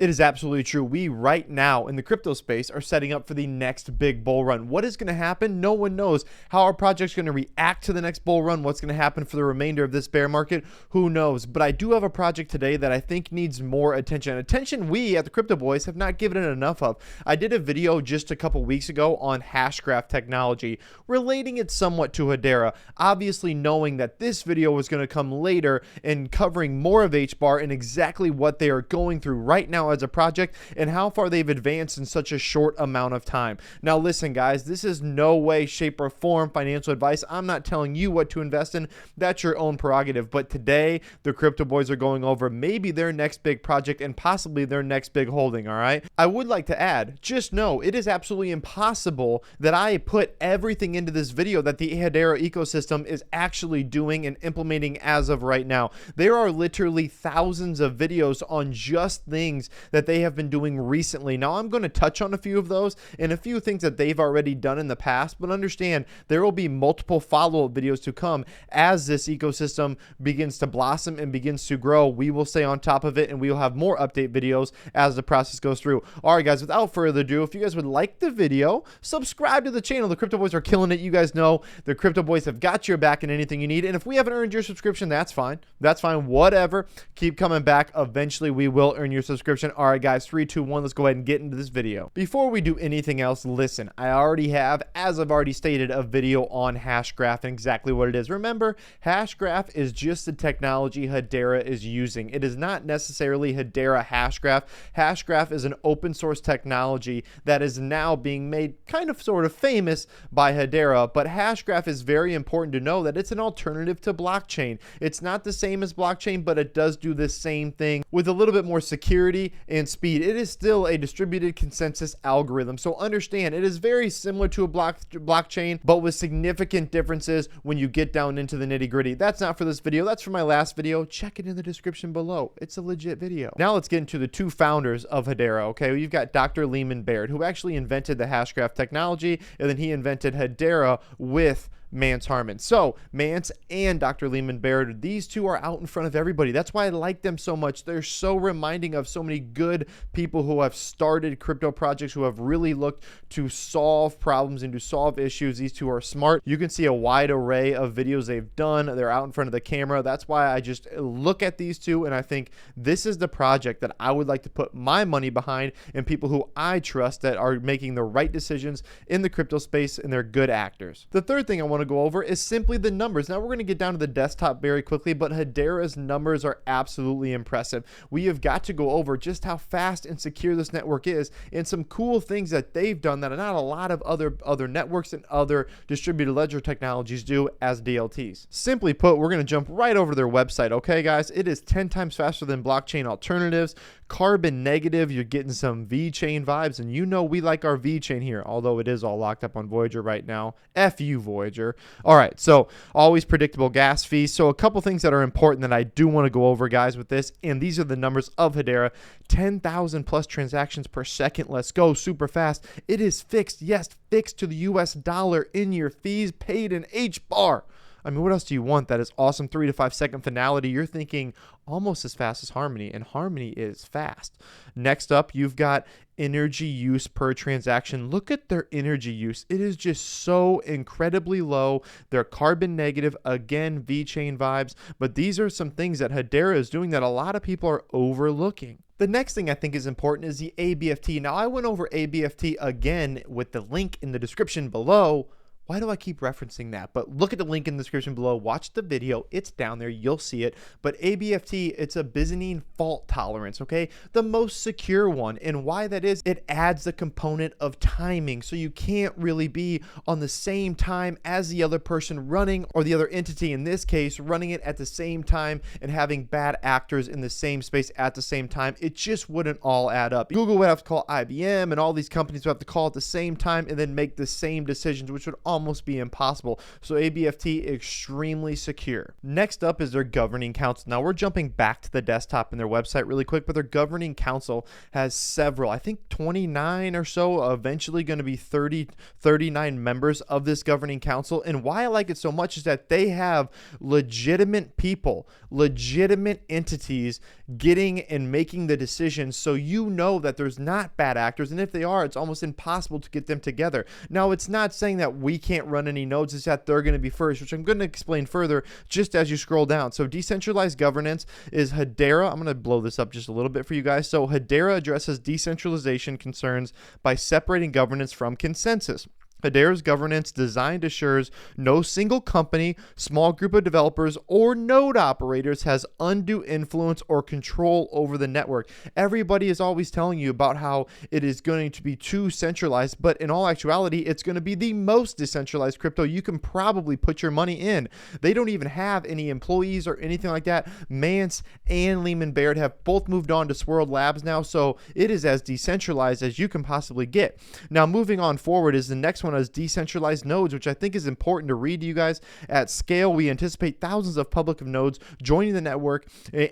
It is absolutely true. We right now in the crypto space are setting up for the next big bull run. What is going to happen? No one knows. How our project's going to react to the next bull run, what's going to happen for the remainder of this bear market, who knows? But I do have a project today that I think needs more attention. Attention we at the Crypto Boys have not given it enough of. I did a video just a couple weeks ago on Hashgraph technology, relating it somewhat to Hedera, obviously knowing that this video was going to come later and covering more of HBar and exactly what they are going through right now as a project and how far they've advanced in such a short amount of time. Now listen guys, this is no way, shape, or form financial advice. I'm not telling you what to invest in. That's your own prerogative. But today the Crypto Boys are going over maybe their next big project and possibly their next big holding. All right, I would like to add, just know it is absolutely impossible that I put everything into this video that the Hedera ecosystem is actually doing and implementing as of right now. There are literally thousands of videos on just things that they have been doing recently. Now I'm going to touch on a few of those and a few things that they've already done in the past, but understand there will be multiple follow-up videos to come as this ecosystem begins to blossom and begins to grow. We will stay on top of it and we will have more update videos as the process goes through. All right guys, without further ado, if you guys would like the video, subscribe to the channel. The Crypto Boys are killing it. You guys know the Crypto Boys have got your back in anything you need, and if we haven't earned your subscription, that's fine. That's fine, whatever. Keep coming back. Eventually we will earn your subscription. All right guys, 3 2 1, let's go ahead and get into this video. Before we do anything else, listen, I already have, as I've already stated, a video on Hashgraph and exactly what it is. Remember, Hashgraph is just the technology Hedera is using. It is not necessarily Hedera Hashgraph. Hashgraph is an open source technology that is now being made kind of sort of famous by Hedera, but Hashgraph is very important to know that it's an alternative to blockchain. It's not the same as blockchain, but it does do the same thing with a little bit more security and speed. It is still a distributed consensus algorithm, so understand it is very similar to a blockchain, but with significant differences when you get down into the nitty-gritty. That's not for this video. That's for my last video. Check it in the description below. It's a legit video. Now let's get into the two founders of Hedera. Okay, you've got Dr. Lehman Baird, who actually invented the Hashgraph technology, and then he invented Hedera with Mance Harmon. So Mance and Dr. Lehman Baird, these two are out in front of everybody. That's why I like them so much. They're so reminding of so many good people who have started crypto projects, who have really looked to solve problems and to solve issues. These two are smart. You can see a wide array of videos they've done. They're out in front of the camera. That's why I just look at these two and I think this is the project that I would like to put my money behind, and people who I trust that are making the right decisions in the crypto space, and they're good actors. The third thing I want to go over is simply the numbers. Now we're going to get down to the desktop very quickly, but Hedera's numbers are absolutely impressive. We have got to go over just how fast and secure this network is and some cool things that they've done that not a lot of other networks and other distributed ledger technologies do as DLTs. Simply put, we're going to jump right over to their website. Okay guys, it is 10 times faster than blockchain alternatives, carbon negative. You're getting some VeChain vibes, and you know we like our VeChain here, although it is all locked up on Voyager right now. F you, Voyager. All right, so always predictable gas fees. So a couple things that are important that I do want to go over, guys, with this, and these are the numbers of Hedera. 10,000 plus transactions per second. Let's go, super fast. It is fixed, yes, fixed to the US dollar in your fees, paid in HBar. I mean, what else do you want? That is awesome. 3 to 5 second finality. You're thinking almost as fast as Harmony, and Harmony is fast. Next up, you've got energy use per transaction. Look at their energy use. It is just so incredibly low. They're carbon negative. Again, VeChain vibes. But these are some things that Hedera is doing that a lot of people are overlooking. The next thing I think is important is the ABFT. Now, I went over ABFT again with the link in the description below. Why do I keep referencing that? But look at the link in the description below. Watch the video. It's down there. You'll see it. But ABFT, it's a Byzantine fault tolerance, okay? The most secure one. And why that is, it adds the component of timing. So you can't really be on the same time as the other person running, or the other entity, in this case, running it at the same time and having bad actors in the same space at the same time. It just wouldn't all add up. Google would have to call IBM, and all these companies would have to call at the same time and then make the same decisions, which would almost almost be impossible. So ABFT, extremely secure. Next up is their governing council. Now we're jumping back to the desktop in their website really quick, but their governing council has several, I think 29 or so, eventually going to be 39 members of this governing council. And why I like it so much is that they have legitimate people, legitimate entities getting and making the decisions, so you know that there's not bad actors, and if they are, it's almost impossible to get them together. Now, it's not saying that we can't run any nodes, it's that they're going to be first, which I'm going to explain further just as you scroll down. So decentralized governance is Hedera. I'm going to blow this up just a little bit for you guys. So Hedera addresses decentralization concerns by separating governance from consensus. Hedera's governance designed assures no single company, small group of developers, or node operators has undue influence or control over the network. Everybody is always telling you about how it is going to be too centralized, but in all actuality, it's going to be the most decentralized crypto you can probably put your money in. They don't even have any employees or anything like that. Mance and Lehman Baird have both moved on to Swirled Labs now, so it is as decentralized as you can possibly get. Now, moving on forward is the next one, as decentralized nodes, which I think is important to read to you guys. At scale, we anticipate thousands of public nodes joining the network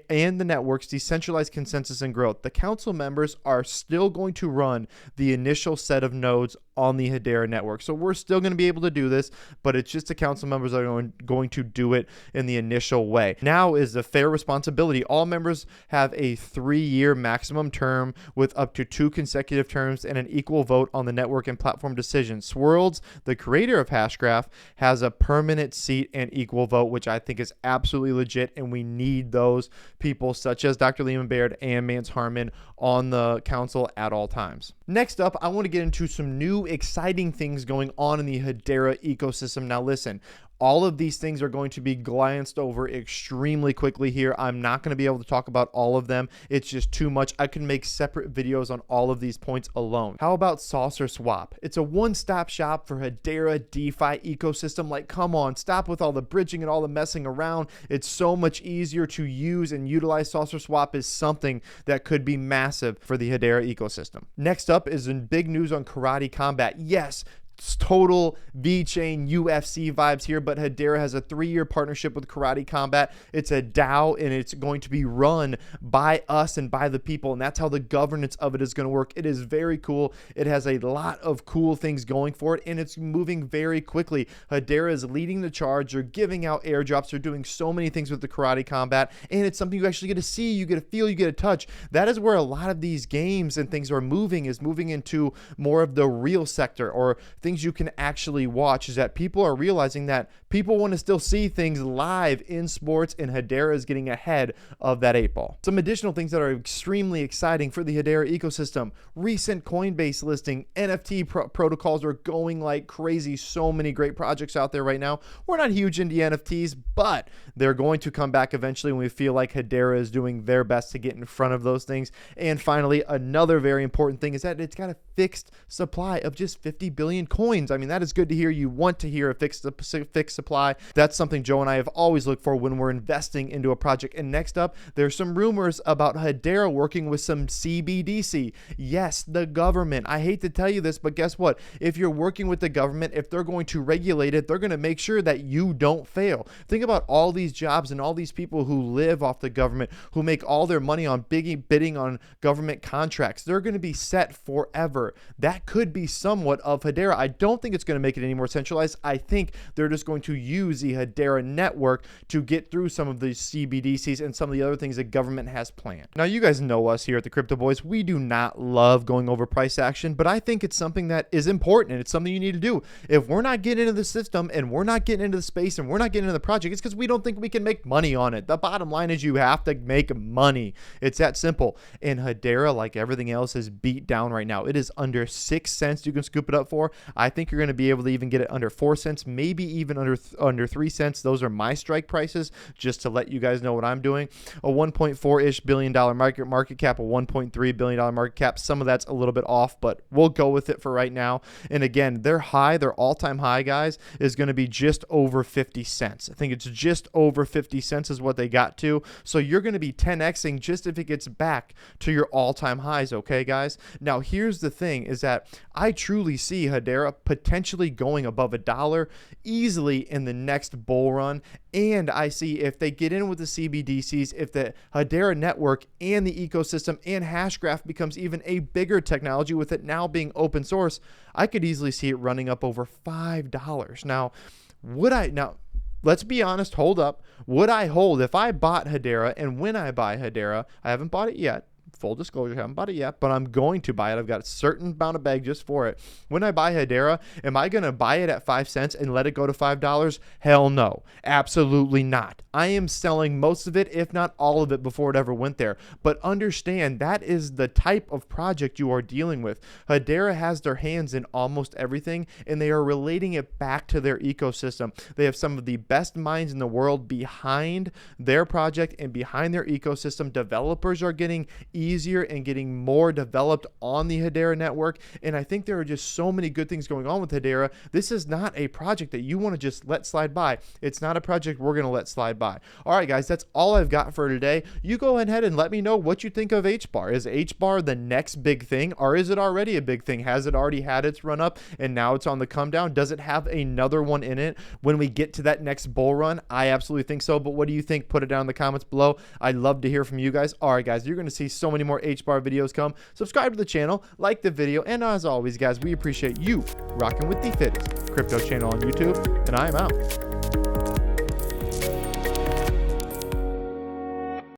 and the network's decentralized consensus and growth. The council members are still going to run the initial set of nodes on the Hedera network. So we're still going to be able to do this, but it's just the council members that are going to do it in the initial way. Now is the fair responsibility. All members have a 3-year maximum term with up to 2 consecutive terms and an equal vote on the network and platform decisions. Swirlds, the creator of Hashgraph, has a permanent seat and equal vote, which I think is absolutely legit, and we need those people such as Dr. Lehman Baird and Mance Harmon on the council at all times. Next up, I want to get into some new exciting things going on in the Hedera ecosystem. Now listen, all of these things are going to be glanced over extremely quickly here. I'm not going to be able to talk about all of them. It's just too much. I can make separate videos on all of these points alone. How about Saucer Swap? It's a one-stop shop for Hedera DeFi ecosystem. Like, come on, stop with all the bridging and all the messing around. It's so much easier to use and utilize. Saucer Swap is something that could be massive for the Hedera ecosystem. Next up is in big news on Karate Combat. Yes, total VeChain UFC vibes here, but Hedera has a 3-year partnership with Karate Combat. It's a DAO, and it's going to be run by us and by the people, and that's how the governance of it is going to work. It is very cool. It has a lot of cool things going for it, and it's moving very quickly. Hedera is leading the charge. They're giving out airdrops. They're doing so many things with the Karate Combat, and it's something you actually get to see, you get to feel, you get to touch. That is where a lot of these games and things are moving, is moving into more of the real sector, or things you can actually watch. Is that people are realizing that people want to still see things live in sports, and Hedera is getting ahead of that 8 ball. Some additional things that are extremely exciting for the Hedera ecosystem: recent Coinbase listing, NFT protocols are going like crazy. So many great projects out there right now. We're not huge into NFTs, but they're going to come back eventually, and we feel like Hedera is doing their best to get in front of those things. And finally, another very important thing is that it's got a fixed supply of just 50 billion coins. I mean, that is good to hear. You want to hear a fixed supply. That's something Joe and I have always looked for when we're investing into a project. And next up, there's some rumors about Hedera working with some CBDC. Yes, the government. I hate to tell you this, but guess what? If you're working with the government, if they're going to regulate it, they're going to make sure that you don't fail. Think about all these jobs and all these people who live off the government, who make all their money on bidding on government contracts. They're going to be set forever. That could be somewhat of Hedera. I don't think it's going to make it any more centralized. I think they're just going to use the Hedera network to get through some of the CBDCs and some of the other things the government has planned. Now, you guys know us here at the Crypto Boys. We do not love going over price action, but I think it's something that is important, and it's something you need to do. If we're not getting into the system, and we're not getting into the space, and we're not getting into the project, it's because we don't think we can make money on it. The bottom line is you have to make money. It's that simple. And Hedera, like everything else, is beat down right now. It is under 6 cents you can scoop it up for. I think you're going to be able to even get it under 4 cents, maybe even under 3 cents. Those are my strike prices, just to let you guys know what I'm doing. A $1.4-ish billion market cap, a $1.3 billion market cap. Some of that's a little bit off, but we'll go with it for right now. And again, their all-time high, guys, is going to be just over 50 cents. I think it's just over 50 cents is what they got to. So you're going to be 10xing just if it gets back to your all-time highs, okay, guys? Now, here's the thing, is that I truly see Hedera Hedera potentially going above $1 easily in the next bull run. And I see if they get in with the CBDCs, if the Hedera network and the ecosystem and Hashgraph becomes even a bigger technology with it now being open source, I could easily see it running up over $5. Now, let's be honest, hold up. Would I hold if I bought Hedera? And when I buy Hedera, I haven't bought it yet. Full disclosure, I haven't bought it yet, but I'm going to buy it. I've got a certain amount of bag just for it. When I buy Hedera, am I going to buy it at 5 cents and let it go to $5? Hell no. Absolutely not. I am selling most of it, if not all of it, before it ever went there. But understand, that is the type of project you are dealing with. Hedera has their hands in almost everything, and they are relating it back to their ecosystem. They have some of the best minds in the world behind their project and behind their ecosystem. Developers are getting easier and getting more developed on the Hedera network. And I think there are just so many good things going on with Hedera. This is not a project that you want to just let slide by. It's not a project we're going to let slide by. All right, guys, that's all I've got for today. You go ahead and let me know what you think of HBar. Is HBar the next big thing, or is it already a big thing? Has it already had its run up and now it's on the come down? Does it have another one in it when we get to that next bull run? I absolutely think so. But what do you think? Put it down in the comments below. I'd love to hear from you guys. All right, guys, you're going to see so many more HBar videos come. Subscribe to the channel, like the video, and as always, guys, we appreciate you rocking with the fittest crypto channel on YouTube, and I'm out.